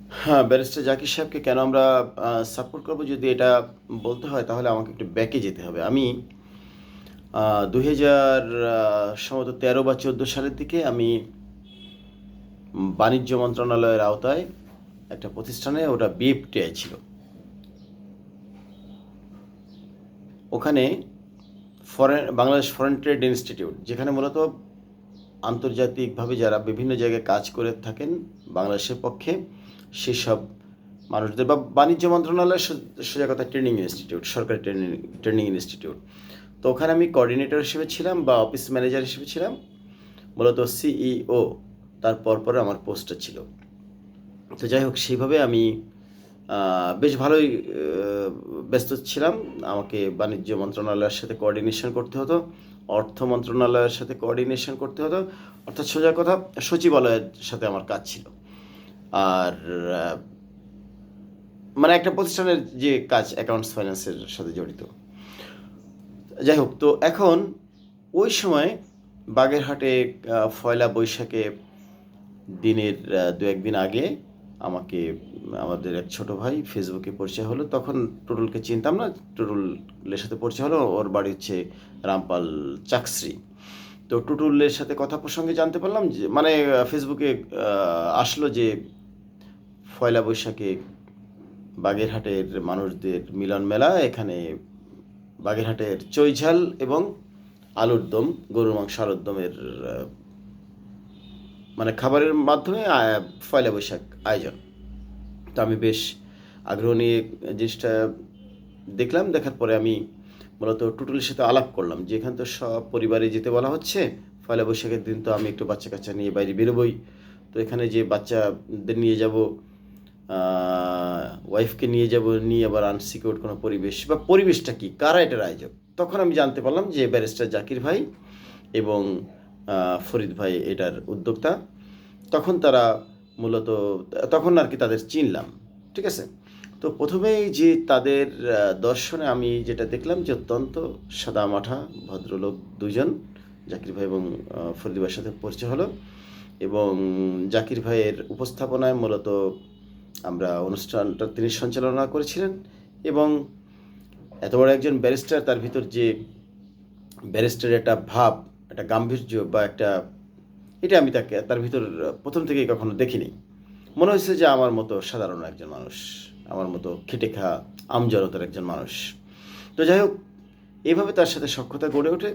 হ্যাঁ, ব্যারিস্টার জাকির সাহেবকে কেন আমরা সাপোর্ট করব, যদি এটা বলতে হয় তাহলে আমাকে একটু ব্যাকে যেতে হবে। আমি ২০০০ সম্ভবত ১৩ বা ১৪ সালের দিকে আমি বাণিজ্য মন্ত্রণালয়ের আওতায় একটা প্রতিষ্ঠানে, ওটা বিএফটিআই ছিল, ওখানে বাংলাদেশ ফরেন ট্রেড ইনস্টিটিউট, যেখানে মূলত আন্তর্জাতিকভাবে যারা বিভিন্ন জায়গায় কাজ করে থাকেন বাংলাদেশের পক্ষে, সেসব মানুষদের, বা বাণিজ্য মন্ত্রণালয়ের সোজা কথা ট্রেনিং ইনস্টিটিউট, সরকারি ট্রেনিং ট্রেনিং ইনস্টিটিউট। তো ওখানে আমি কোঅর্ডিনেটর হিসেবে ছিলাম বা অফিস ম্যানেজার হিসেবে ছিলাম, মূলত সিইও তার পরে আমার পোস্টটা ছিল। তো যাই হোক, সেইভাবে আমি বেশ ভালোই ব্যস্ত ছিলাম। আমাকে বাণিজ্য মন্ত্রণালয়ের সাথে কোঅর্ডিনেশন করতে হতো, অর্থ মন্ত্রণালয়ের সাথে কোঅর্ডিনেশন করতে হতো, অর্থাৎ সোজা কথা সচিবালয়ের সাথে আমার কাজ ছিল। আর আহ, মানে একটা প্রতিষ্ঠানের যে কাজ অ্যাকাউন্টস ফাইন্যান্সের সাথে জড়িত। যাই হোক, তো এখন ওই সময় বাগেরহাটে পয়লা বৈশাখে দিনের দু একদিন আগে আমাকে আমাদের এক ছোট ভাই ফেসবুকে পরিচয় হলো। তখন টুটুলকে চিনতাম না, টুটুলের সাথে পরিচয় হলো। ওর বাড়ি হচ্ছে রামপাল চাকশ্রী। তো টুটুলের সাথে কথা প্রসঙ্গে জানতে পারলাম যে, মানে ফেসবুকে আসলো যে পয়লা বৈশাখে বাগেরহাটের মানুষদের মিলন মেলা, এখানে বাগেরহাটের চৈঝাল এবং আলুর দম, গরুর মাংস আলুর দমের মানে খাবারের মাধ্যমে পয়লা বৈশাখ আয়োজন। তো আমি বেশ আগ্রহ নিয়ে জিনিসটা দেখলাম। দেখার পরে আমি মূলত টুটুলের সাথে আলাপ করলাম যে এখানে তো সব পরিবারে যেতে বলা হচ্ছে, পয়লা বৈশাখের দিন তো আমি একটু বাচ্চা কাচ্চা নিয়ে বাইরে বেরোবই। তো এখানে যে বাচ্চাদের নিয়ে যাব, ওয়াইফকে নিয়ে যাব, নিয়ে আবার আনসিকিউর কোনো পরিবেশ, বা পরিবেশটা কি, কারা এটার আয়োজক। তখন আমি জানতে পারলাম যে ব্যারিস্টার জাকির ভাই এবং ফরিদ ভাই এটার উদ্যোক্তা। তখন তারা মূলত, তখন আর কি তাদের চিনলাম। ঠিক আছে? তো প্রথমেই যে তাদের দর্শনে আমি যেটা দেখলাম যে অত্যন্ত সাদামাঠা ভদ্রলোক দুজন, জাকির ভাই এবং ফরিদ ভাইয়ের সাথে পরিচয় হলো। এবং জাকির ভাইয়ের উপস্থাপনায় মূলত আমরা অনুষ্ঠানটা তিনি সঞ্চালনা করেছিলেন। এবং এত বড় একজন ব্যারিস্টার, তার ভিতর যে ব্যারিস্টারের একটা ভাব, একটা গাম্ভীর্য, বা একটা, এটা আমি তার ভিতর প্রথম থেকেই কখনো দেখিনি। মনে হয়েছে যে আমার মতো সাধারণ একজন মানুষ, আমার মতো খেটে খাওয়া আমজনতার একজন মানুষ। তো যাই হোক, এইভাবে তার সাথে সখ্যতা গড়ে ওঠে।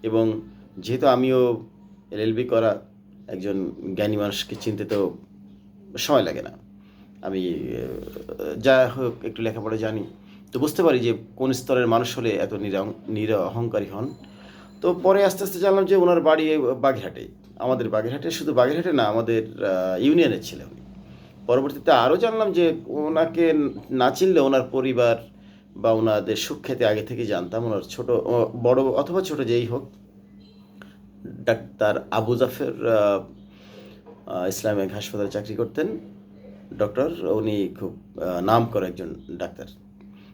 এবং যেহেতু আমিও এলএলবি করা একজন জ্ঞানী মানুষকে চিনতে তো সময় লাগে না। আমি যা হোক একটু লেখাপড়া জানি, তো বুঝতে পারি যে কোন স্তরের মানুষ হলে এত অহংকারী হন। তো পরে আস্তে আস্তে জানলাম যে ওনার বাড়ি বাগেরহাটে। আমাদের বাগেরহাটে, শুধু বাগেরহাটে না, আমাদের ইউনিয়নের ছেলে উনি। পরবর্তীতে আরও জানলাম যে ওনাকে না চিনলে ওনার পরিবার বা ওনাদের সুখ্যাতি আগে থেকে জানতাম। ওনার ছোট, বড় অথবা ছোট যেই হোক, ডাক্তার আবু জাফর ইসলামিক হাসপাতালে চাকরি করতেন, ডক্টর। উনি খুব নাম করা একজন ডাক্তার।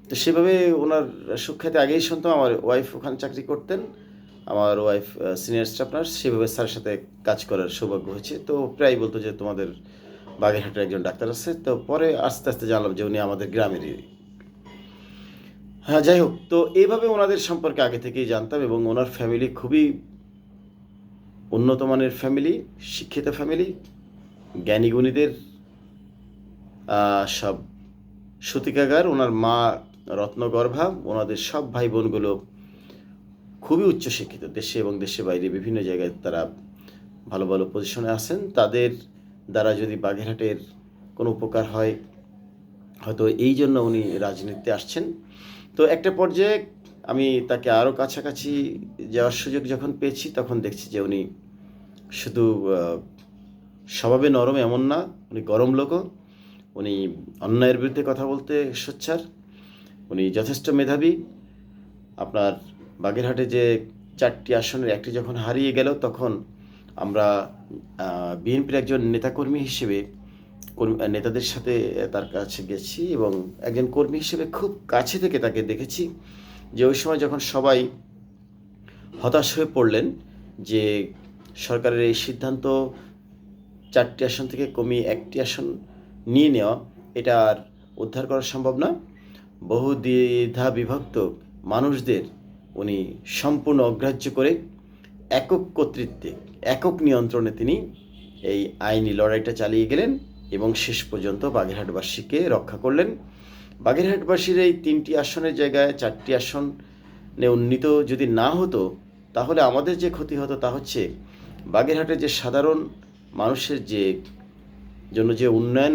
তো সেভাবে ওনার সুখ্যাতি আগেই শুনতাম। আমার ওয়াইফ ওখানে চাকরি করতেন, আমার ওয়াইফ সিনিয়র স্টাফ নার্স। সেভাবে স্যারের সাথে কাজ করার সৌভাগ্য হয়েছে। তো প্রায় বলতো যে তোমাদের বাগেরহাটের একজন ডাক্তার আছে। তো পরে আস্তে আস্তে জানলাম যে উনি আমাদের গ্রামেরই। হ্যাঁ, যাই হোক, তো এইভাবে ওনাদের সম্পর্কে আগে থেকেই জানতাম। এবং ওনার ফ্যামিলি খুবই উন্নত মানের ফ্যামিলি, শিক্ষিত ফ্যামিলি, জ্ঞানীগুণীদের সব সূতিকাগার। ওনার মা রত্নগর্ভা। ওনাদের সব ভাই বোনগুলো খুবই উচ্চশিক্ষিত, দেশে এবং দেশের বাইরে বিভিন্ন জায়গায় তারা ভালো ভালো পজিশনে আছেন। তাদের দ্বারা যদি বাগেরহাটের কোনো উপকার হয়, হয়তো এই জন্য উনি রাজনীতিতে আসছেন। তো একটা পর্যায়ে আমি তাকে আরও কাছাকাছি যাওয়ার সুযোগ যখন পেয়েছি, তখন দেখছি যে উনি শুধু স্বভাবে নরম এমন না, উনি গরম লোকও। উনি অন্যায়ের বিরুদ্ধে কথা বলতে সোচ্চার। উনি যথেষ্ট মেধাবী। আপনার বাগেরহাটে যে 4টি আসনের একটি যখন হারিয়ে গেল, তখন আমরা বিএনপির একজন নেতাকর্মী হিসেবে নেতাদের সাথে তার কাছে গেছি, এবং একজন কর্মী হিসেবে খুব কাছে থেকে তাকে দেখেছি যে ওই সময় যখন সবাই হতাশ হয়ে পড়লেন যে সরকারের এই সিদ্ধান্ত 4টি আসন থেকে কমিয়ে 1টি আসন নিয়ে নেওয়া, এটা আর উদ্ধার করা সম্ভব না। বহু দ্বিধা বিভক্ত মানুষদের উনি সম্পূর্ণ অগ্রাহ্য করে একক কর্তৃত্বে, একক নিয়ন্ত্রণে তিনি এই আইনি লড়াইটা চালিয়ে গেলেন এবং শেষ পর্যন্ত বাগেরহাটবাসীকে রক্ষা করলেন। বাগেরহাটবাসীর এই 3টি আসনের জায়গায় 4টি আসনে উন্নীত যদি না হতো, তাহলে আমাদের যে ক্ষতি হতো তা হচ্ছে বাগেরহাটের যে সাধারণ মানুষের জন্য যে উন্নয়ন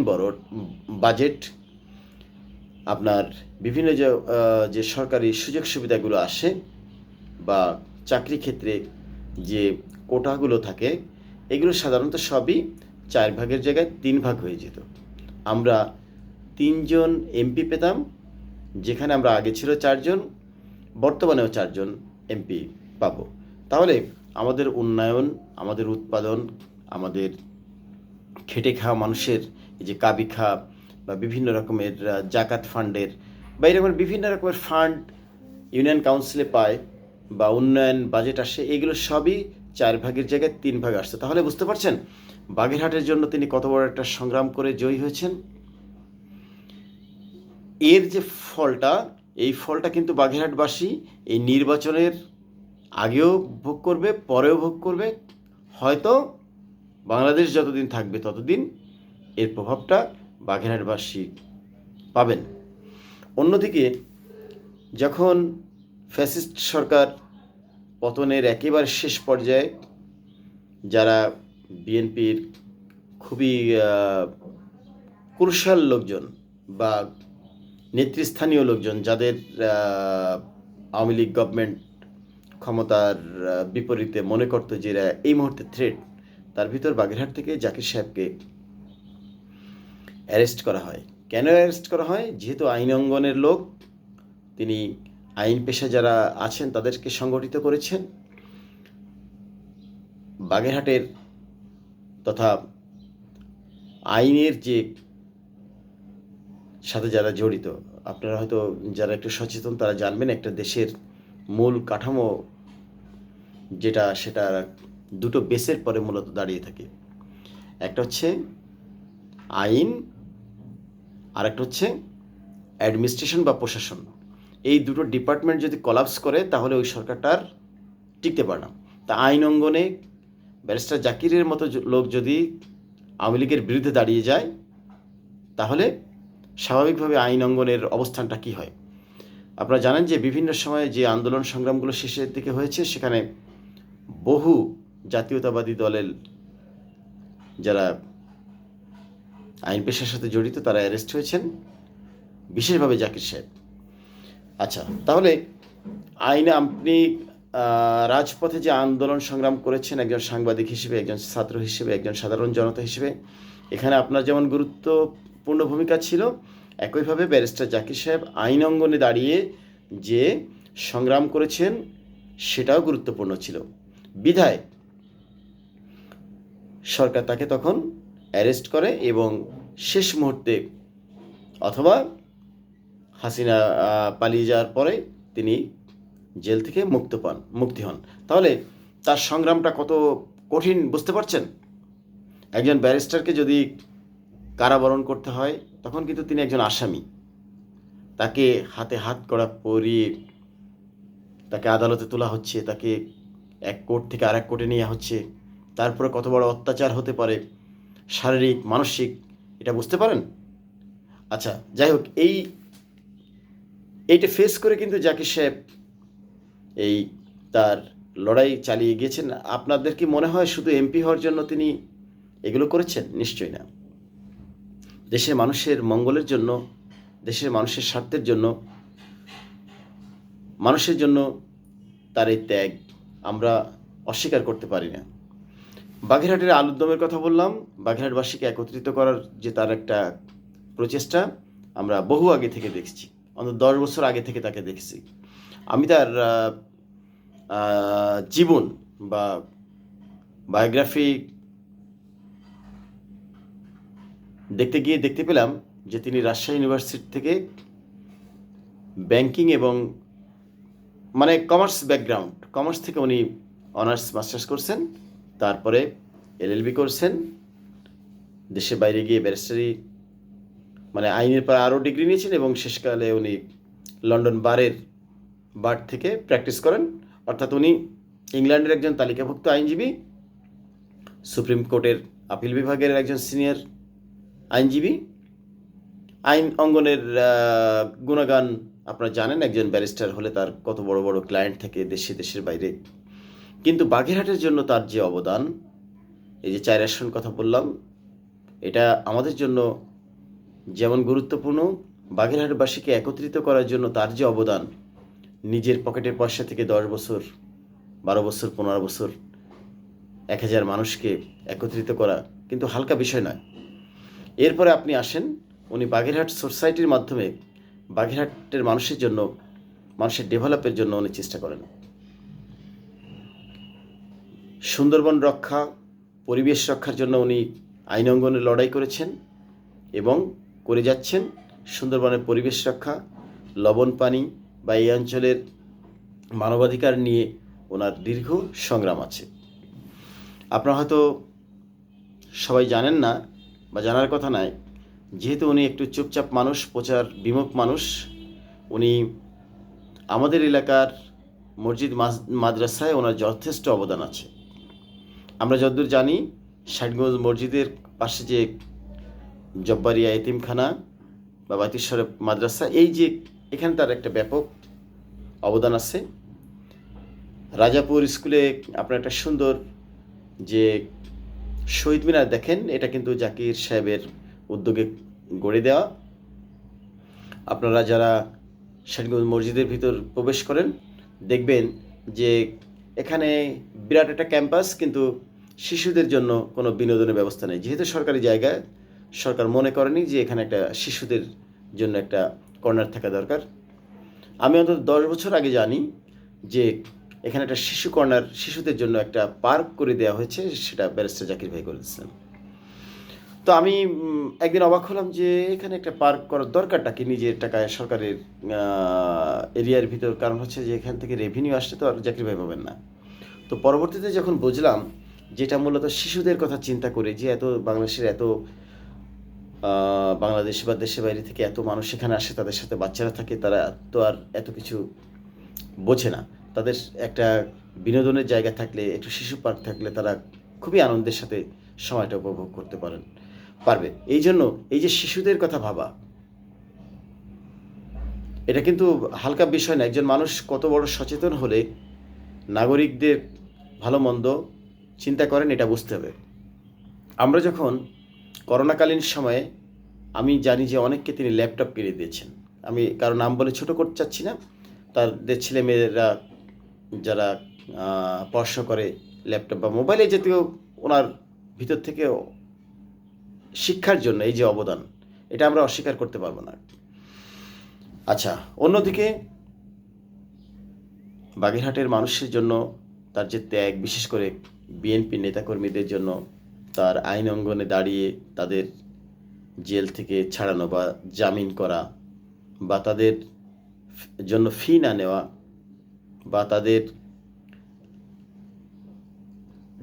বাজেট, আপনার বিভিন্ন যে সরকারি সুযোগ সুবিধাগুলো আসে বা চাকরি ক্ষেত্রে যে কোটাগুলো থাকে, এগুলো সাধারণত সবই 4 ভাগের জায়গায় 3 ভাগ হয়ে যেত। আমরা 3 জন এমপি পেতাম, যেখানে আমরা আগে ছিল 4 জন, বর্তমানেও 4 জন এমপি পাব। তাহলে আমাদের উন্নয়ন, আমাদের উৎপাদন, আমাদের খেটে খাওয়া মানুষের এই যে কাবিখা বা বিভিন্ন রকমের জাকাত ফান্ডের বা এরকম বিভিন্ন রকমের ফান্ড ইউনিয়ন কাউন্সিলে পায় বা উন্নয়ন বাজেট আসে, এগুলো সবই 4 ভাগের জায়গায় 3 ভাগ আসছে। তাহলে বুঝতে পারছেন বাগেরহাটের জন্য তিনি কত বড় একটা সংগ্রাম করে জয়ী হয়েছেন। এর যে ফলটা, এই ফলটা কিন্তু বাগেরহাটবাসী এই নির্বাচনের আগেও ভোগ করবে, পরেও ভোগ করবে। হয়তো বাংলাদেশ যতদিন থাকবে ততদিন এর প্রভাবটা বাগেরহাটবাসী পাবেন। অন্যদিকে যখন ফ্যাসিস্ট সরকার পতনের একেবারে শেষ পর্যায়ে যারা বিএনপির খুবই ক্রুশাল লোকজন বা নেতৃস্থানীয় লোকজন, যাদের আওয়ামী লীগ গভর্নমেন্ট ক্ষমতার বিপরীতে মনে করতো যে এরা এই মুহূর্তে থ্রেট, তার ভিতর বাগেরহাট থেকে জাকির সাহেবকে অ্যারেস্ট করা হয়। কেন অ্যারেস্ট করা হয়? যেহেতু আইন অঙ্গনের লোক, তিনি আইন পেশা যারা আছেন তাদেরকে সংগঠিত করেছেন। বাগেরহাটের তথা আইনের যে সাথে যারা জড়িত, আপনারা হয়তো যারা একটু সচেতন তারা জানবেন, একটা দেশের মূল কাঠামো যেটা, সেটা 2টো বেসের পরে মূলত দাঁড়িয়ে থাকে। একটা হচ্ছে আইন, আর একটা হচ্ছে অ্যাডমিনিস্ট্রেশন বা প্রশাসন। এই 2টো ডিপার্টমেন্ট যদি কলাপস করে তাহলে ওই সরকারটার টিকতে পারে না। তা আইন অঙ্গনে ব্যারিস্টার জাকিরের মতো লোক যদি আওয়ামী লীগের বিরুদ্ধে দাঁড়িয়ে যায়, তাহলে স্বাভাবিকভাবে আইন অঙ্গনের অবস্থানটা কী হয়। আপনারা জানেন যে বিভিন্ন সময়ে যে আন্দোলন সংগ্রামগুলো শেষের দিকে হয়েছে, সেখানে বহু জাতীয়তাবাদী দলের যারা আইন পেশার সাথে জড়িত তারা অ্যারেস্ট হয়েছেন, বিশেষভাবে জাকির সাহেব। আচ্ছা, তাহলে আইনে আপনি রাজপথে যে আন্দোলন সংগ্রাম করেছেন একজন সাংবাদিক হিসেবে, একজন ছাত্র হিসেবে, একজন সাধারণ জনতা হিসেবে, এখানে আপনার যেমন গুরুত্বপূর্ণ ভূমিকা ছিল, একইভাবে ব্যারিস্টার জাকির সাহেব আইন অঙ্গনে দাঁড়িয়ে যে সংগ্রাম করেছেন সেটাও গুরুত্বপূর্ণ ছিল। বিধায় সরকার তাকে তখন অ্যারেস্ট করে এবং শেষ মুহূর্তে অথবা হাসিনা পালিয়ে যাওয়ার পরে তিনি জেল থেকে মুক্তি হন। তাহলে তার সংগ্রামটা কত কঠিন বুঝতে পারছেন। একজন ব্যারিস্টারকে যদি কারাবরণ করতে হয়, তখন কিন্তু তিনি একজন আসামি, তাকে হাতে হাত কড়া পরিয়ে তাকে আদালতে তোলা হচ্ছে, তাকে এক কোর্ট থেকে আরেক কোর্টে নেওয়া হচ্ছে, তারপরে কত বড় অত্যাচার হতে পারে, শারীরিক মানসিক, এটা বুঝতে পারেন। আচ্ছা, যাই হোক, এইটা ফেস করে কিন্তু জাকির সাহেব এই তার লড়াই চালিয়ে গিয়েছেন। আপনাদের কি মনে হয় শুধু এমপি হওয়ার জন্য তিনি এগুলো করেছেন? নিশ্চয়ই না। দেশের মানুষের মঙ্গলের জন্য, দেশের মানুষের স্বার্থের জন্য, মানুষের জন্য তার এই ত্যাগ আমরা অস্বীকার করতে পারি না। বাগেরহাটের আলুর দমের কথা বললাম, বাগেরহাটবাসীকে একত্রিত করার যে তার একটা প্রচেষ্টা আমরা বহু আগে থেকে দেখছি, অন্তত 10 বছর আগে থেকে তাকে দেখছি। আমি তার জীবন বা বায়োগ্রাফি দেখতে গিয়ে দেখতে পেলাম যে তিনি রাজশাহী ইউনিভার্সিটি থেকে ব্যাংকিং এবং মানে কমার্স ব্যাকগ্রাউন্ড, কমার্স থেকে উনি অনার্স মাস্টার্স করছেন, তারপরে এলএলবি করছেন, দেশের বাইরে গিয়ে ব্যারিস্টারি মানে আইনের পর আরও ডিগ্রি নিয়েছেন এবং শেষকালে উনি লন্ডন বার থেকে প্র্যাকটিস করেন। অর্থাৎ উনি ইংল্যান্ডের একজন তালিকাভুক্ত আইনজীবী, সুপ্রিম কোর্টের আপিল বিভাগের একজন সিনিয়র আইনজীবী। আইন অঙ্গনের গুণগান আপনারা জানেন, একজন ব্যারিস্টার হলে তার কত বড় বড় ক্লায়েন্ট থাকে দেশের বাইরে। কিন্তু বাগেরহাটের জন্য তার যে অবদান, এই যে 4 আসন কথা বললাম, এটা আমাদের জন্য যেমন গুরুত্বপূর্ণ, বাগেরহাটবাসীকে একত্রিত করার জন্য তার যে অবদান, নিজের পকেটের পয়সা থেকে 10 বছর 12 বছর 15 বছর 1000 মানুষকে একত্রিত করা কিন্তু হালকা বিষয় নয়। এরপরে আপনি আসেন, উনি বাগেরহাট সোসাইটির মাধ্যমে বাগেরহাটের মানুষের জন্য, মানুষের ডেভেলপের জন্য উনি চেষ্টা করেন। সুন্দরবন রক্ষা, পরিবেশ রক্ষার জন্য উনি আইন অঙ্গনে লড়াই করেছেন এবং করে যাচ্ছেন। সুন্দরবনের পরিবেশ রক্ষা, লবণ পানি বা এই অঞ্চলের মানবাধিকার নিয়ে ওনার দীর্ঘ সংগ্রাম আছে। আপনারা হয়তো সবাই জানেন না বা জানার কথা নয়, যেহেতু উনি একটু চুপচাপ মানুষ, প্রচার বিমুখ মানুষ, উনি আমাদের এলাকার মসজিদ মাদ্রাসায় ওনার যথেষ্ট অবদান আছে। আমরা যতদূর জানি, ষাটগঞ্জ মসজিদের পাশে যে জব্বারিয়া এতিমখানা বা বাতিশ্বর মাদ্রাসা, এই যে এখানে তার একটা ব্যাপক অবদান আছে। রাজাপুর স্কুলে আপনার একটা সুন্দর যে শহীদ মিনার দেখেন, এটা কিন্তু জাকির সাহেবের উদ্যোগে গড়ে দেওয়া। আপনারা যারা ষাটগঞ্জ মসজিদের ভিতর প্রবেশ করেন, দেখবেন যে এখানে বিরাট একটা ক্যাম্পাস, কিন্তু শিশুদের জন্য কোনো বিনোদনের ব্যবস্থা নেই। যেহেতু সরকারি জায়গায়, সরকার মনে করেনি যে এখানে একটা শিশুদের জন্য একটা কর্নার থাকা দরকার। আমি অন্তত 10 বছর আগে জানি যে এখানে একটা শিশু কর্নার, শিশুদের জন্য একটা পার্ক করে দেওয়া হয়েছে, সেটা ব্যারিস্টার জাকির ভাই করেছেন। তো আমি একদিন অবাক হলাম যে এখানে একটা পার্ক করার দরকারটা কি, নিজের টাকায় সরকারের এরিয়ার ভিতর। কারণ হচ্ছে যে এখান থেকে রেভিনিউ আসলে তো আর জাকির ভাই পাবেন না। তো পরবর্তীতে যখন বুঝলাম যেটা মূলত শিশুদের কথা চিন্তা করে, যে এত বাংলাদেশের এত বাংলাদেশ বা দেশের বাইরে থেকে এত মানুষ এখানে আসে, তাদের সাথে বাচ্চারা থাকে, তারা তো আর এত কিছু বোঝে না। তাদের একটা বিনোদনের জায়গা থাকলে, একটু শিশু পার্ক থাকলে তারা খুবই আনন্দের সাথে সময়টা উপভোগ করতে পারবে। এই জন্য এই যে শিশুদের কথা ভাবা, এটা কিন্তু হালকা বিষয় না। একজন মানুষ কত বড় সচেতন হলে নাগরিকদের ভালো মন্দ চিন্তা করেন, এটা বুঝতে হবে। আমরা যখন করোনাকালীন সময়ে, আমি জানি যে অনেককে তিনি ল্যাপটপ কিনে দিয়েছেন। আমি কারো নাম বলে ছোটো করতে চাচ্ছি না। তাদের ছেলেমেয়েরা যারা পড়াশোনা করে, ল্যাপটপ বা মোবাইলে জাতীয় ওনার ভিতর থেকে শিক্ষার জন্য এই যে অবদান, এটা আমরা অস্বীকার করতে পারবো না। আচ্ছা, অন্যদিকে বাগেরহাটের মানুষের জন্য তার যে ত্যাগ, বিশেষ করে বিএনপি নেতাকর্মীদের জন্য তার আইন অঙ্গনে দাঁড়িয়ে তাদের জেল থেকে ছাড়ানো বা জামিন করা, বা তাদের জন্য ফি না নেওয়া, বা তাদের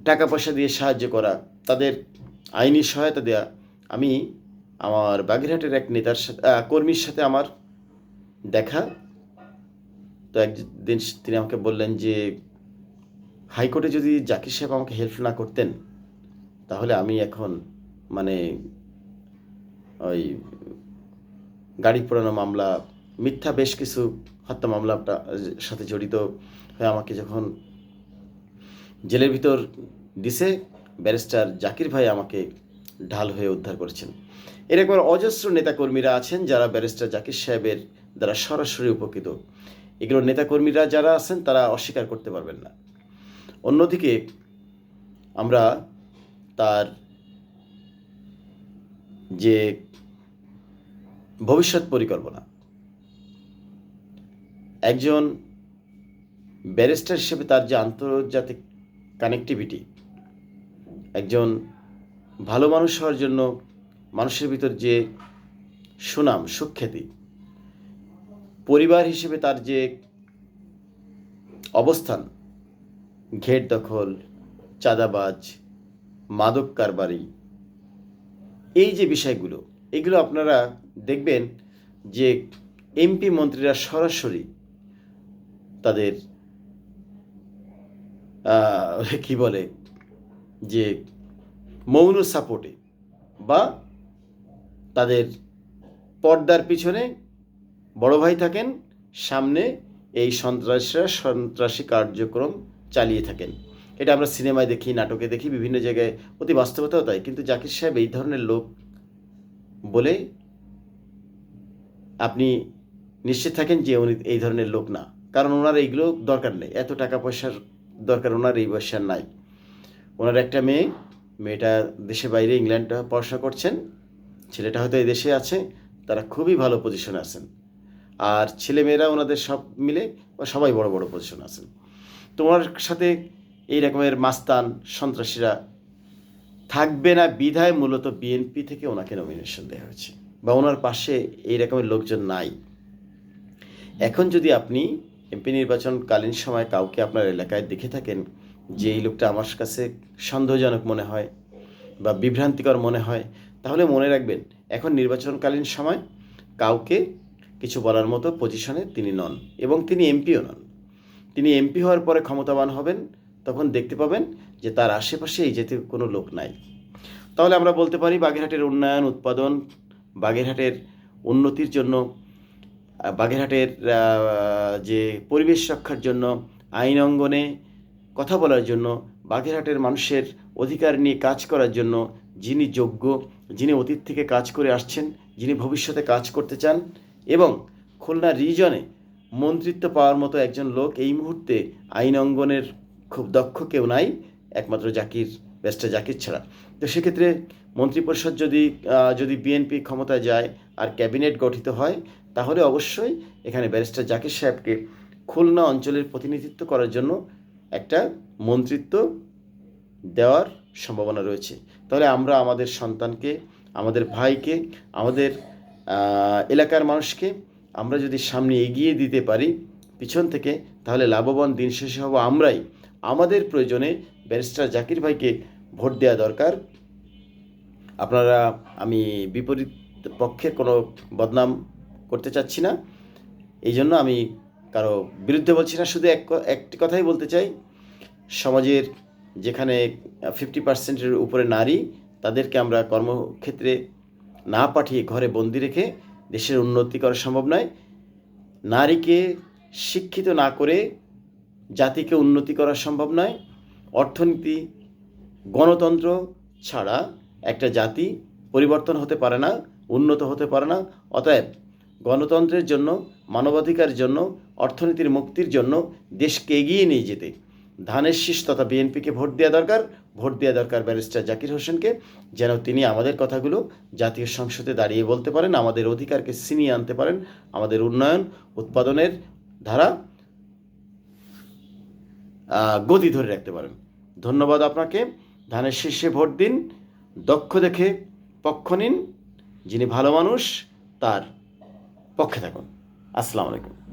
টাকা পয়সা দিয়ে সাহায্য করা, তাদের আইনি সহায়তা দেওয়া। আমি আমার বাগেরহাটের এক নেতার সাথে, কর্মীর সাথে আমার দেখা। তো একদিন তিনি আমাকে বললেন যে হাইকোর্টে যদি জাকির সাহেব আমাকে হেল্প না করতেন, তাহলে আমি এখন মানে ওই গাড়ি পোড়ানো মামলা, মিথ্যা বেশ কিছু হত্যা মামলাটা সাথে জড়িত হয়ে আমাকে যখন জেলের ভিতর দিছে, ব্যারিস্টার জাকির ভাই আমাকে ঢাল হয়ে উদ্ধার করেছেন। এরকম অজস্র নেতাকর্মীরা আছেন যারা ব্যারিস্টার জাকির সাহেবের দ্বারা সরাসরি উপকৃত। এগুলো নেতাকর্মীরা যারা আছেন তারা অস্বীকার করতে পারবেন না। অন্যদিকে আমরা তার যে ভবিষ্যৎ পরিকল্পনা, একজন ব্যারিস্টার হিসেবে তার যে আন্তর্জাতিক কানেক্টিভিটি, একজন ভালো মানুষ হওয়ার জন্য মানুষের ভিতর যে সুনাম সুখ্যাতি, পরিবার হিসেবে তার যে অবস্থান, ঘের দখল, চাঁদাবাজ, মাদক কারবারি, এই যে বিষয়গুলো, এগুলো আপনারা দেখবেন যে এমপি মন্ত্রীরা সরাসরি তাদের কি বলে যে মৌন সাপোর্টে বা তাদের পর্দার পিছনে বড় ভাই থাকেন, সামনে এই সন্ত্রাসী কার্যক্রম চালিয়ে থাকেন। এটা আমরা সিনেমায় দেখি, নাটকে দেখি, বিভিন্ন জায়গায়, অতি বাস্তবতাও তাই। কিন্তু জাকির সাহেব এই ধরনের লোক বলে আপনি নিশ্চিত থাকেন যে উনি এই ধরনের লোক না, কারণ ওনার এইগুলো দরকার নেই, এত টাকা পয়সার দরকার ওনার এই বয়সের নাই। ওনার একটা মেয়েটা দেশে বাইরে ইংল্যান্ডে পড়াশোনা করছেন, ছেলেটা হয়তো এই দেশে আছে, তারা খুবই ভালো পজিশনে আছেন। আর ছেলেমেয়েরা ওনাদের সব মিলে সবাই বড় বড় পজিশনে আছেন। তো ওনার সাথে এই রকমের মাস্তান সন্ত্রাসীরা থাকবে না বিধায় মূলত বিএনপি থেকে ওনাকে নমিনেশন দেওয়া হয়েছে, বা ওনার পাশে এই রকমের লোকজন নাই। এখন যদি আপনি এমপি নির্বাচনকালীন সময় কাউকে আপনার এলাকায় দেখে থাকেন যে এই লোকটা আমার কাছে সন্দেহজনক মনে হয় বা বিভ্রান্তিকর মনে হয়, তাহলে মনে রাখবেন এখন নির্বাচনকালীন সময় কাউকে কিছু বলার মতো পজিশনে তিনি নন, এবং তিনি এমপিও নন। তিনি এমপি হওয়ার পরে ক্ষমতাবান হবেন, তখন দেখতে পাবেন যে তার আশেপাশে এই জাতীয় কোনো লোক নাই। তাহলে আমরা বলতে পারি বাগেরহাটের উন্নয়ন, উৎপাদন, বাগেরহাটের উন্নতির জন্য, বাগেরহাটের যে পরিবেশ রক্ষার জন্য, আইন অঙ্গনে কথা বলার জন্য, বাগেরহাটের মানুষের অধিকার নিয়ে কাজ করার জন্য যিনি যোগ্য, যিনি অতীত থেকে কাজ করে আসছেন, যিনি ভবিষ্যতে কাজ করতে চান, এবং খুলনা রিজনে মন্ত্রিত্ব পাওয়ার মতো একজন লোক এই মুহূর্তে আইন অঙ্গনের খুব দক্ষ কেউ নাই, একমাত্র ব্যারিস্টার জাকির ছাড়া। তো সেক্ষেত্রে মন্ত্রিপরিষদ যদি বিএনপি ক্ষমতায় যায় আর ক্যাবিনেট গঠিত হয়, তাহলে অবশ্যই এখানে ব্যারিস্টার জাকির সাহেবকে খুলনা অঞ্চলের প্রতিনিধিত্ব করার জন্য একটা মন্ত্রিত্ব দেওয়ার সম্ভাবনা রয়েছে। তাহলে আমরা আমাদের সন্তানকে, আমাদের ভাইকে, আমাদের এলাকার মানুষকে আমরা যদি সামনে এগিয়ে দিতে পারি পিছন থেকে, তাহলে লাভবান দিন শেষে হব আমরাই। আমাদের প্রয়োজনে ব্যারিস্টার জাকির ভাইকে ভোট দেওয়া দরকার। আপনারা, আমি বিপরীত পক্ষের কোনো বদনাম করতে চাচ্ছি না, এই জন্য আমি কারো বিরুদ্ধে বলছি না, শুধু একটি কথাই বলতে চাই, সমাজের যেখানে 50% উপরে নারী, তাদেরকে আমরা কর্মক্ষেত্রে না পাঠিয়ে ঘরে বন্দি রেখে দেশের উন্নতি করা সম্ভব নয়। নারীকে শিক্ষিত না করে জাতিকে উন্নতি করা সম্ভব নয়। অর্থনীতি, গণতন্ত্র ছাড়া একটা জাতি পরিবর্তন হতে পারে না, উন্নত হতে পারে না। অতএব গণতন্ত্রের জন্য, মানবাধিকারের জন্য, অর্থনীতির মুক্তির জন্য দেশকে এগিয়ে নিয়ে যেতে ধানের শীষ তথা বিএনপিকে ভোট দেওয়া দরকার ব্যারিস্টার জাকির হোসেনকে, যেন তিনি আমাদের কথাগুলো জাতীয় সংসদে দাঁড়িয়ে বলতে পারেন, আমাদের অধিকারকে ছিনিয়ে আনতে পারেন, আমাদের উন্নয়ন উৎপাদনের ধারা গতি ধরে রাখতে পারেন। ধন্যবাদ আপনাকে। ধানের শীর্ষে ভোট দিন, দক্ষ দেখে পক্ষ নিন, যিনি ভালো মানুষ তার পক্ষে থাকুন। আসসালামু আলাইকুম।